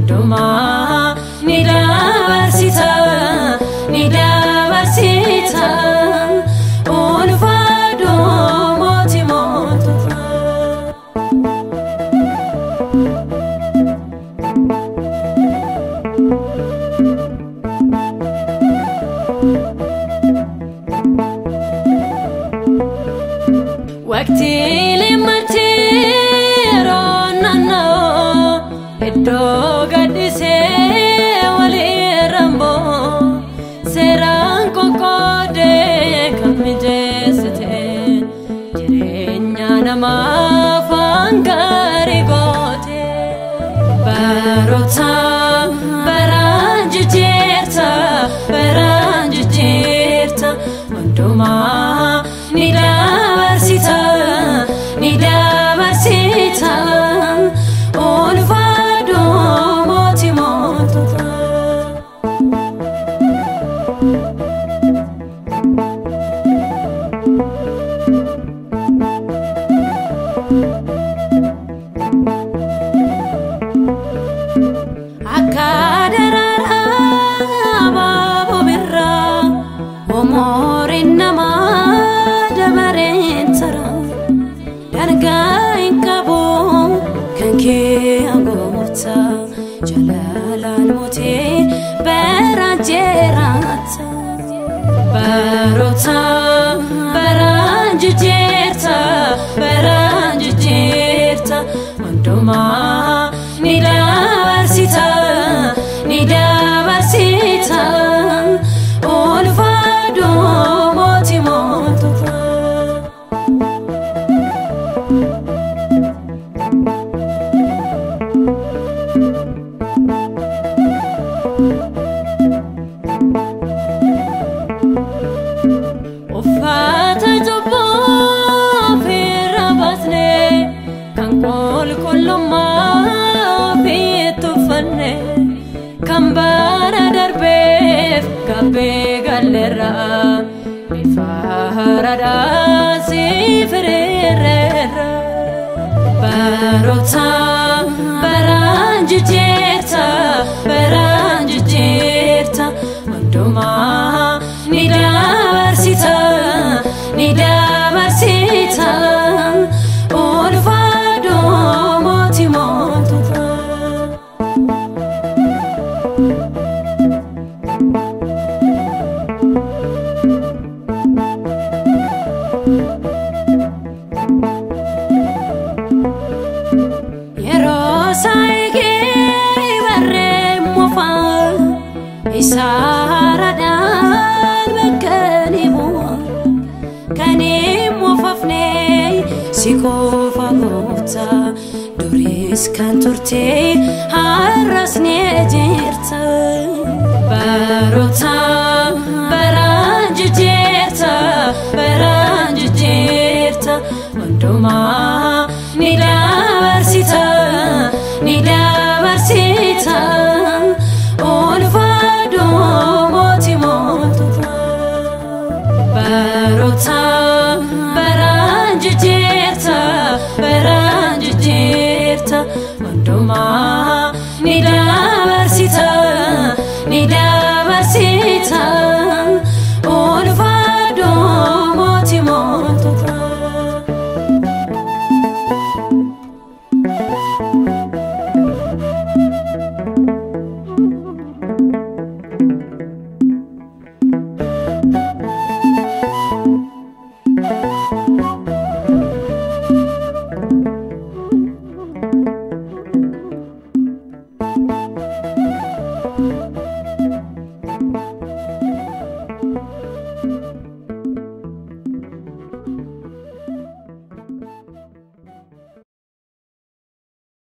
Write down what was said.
Onduma nida barsita Ulfado moti motufa Waqti limati ronanno Iddo gadise wali rambo Seran kokode kamijesete Jirenya nama fangari gote Barota baranju jirta Onduma nida barsita Ulfado moti motufa Akadarara babu birra Umorin nama dabarentara Dargain kabu kanke agota Jalalan muti berajerata Barota baranju jirta Onduma nida barsita Ulfado moti motufa Uffata jubbo firrabatne Kan kolkollumma fittufanne Kan bara darbeef gabbe gallerra Bifarada sifirerra Barota baranju jirta Onduma nida barsita Ulfado moti motufa Yerosaike barre mofa Isaradan bekani buwa Kani mufafne sikofa gota Duris kan turte harasne jirta Barota baranju jirta Onduma nida barsita Ulfado moti motufa Barota baranju jirta Onduma nida barsita Ulfado moti motufa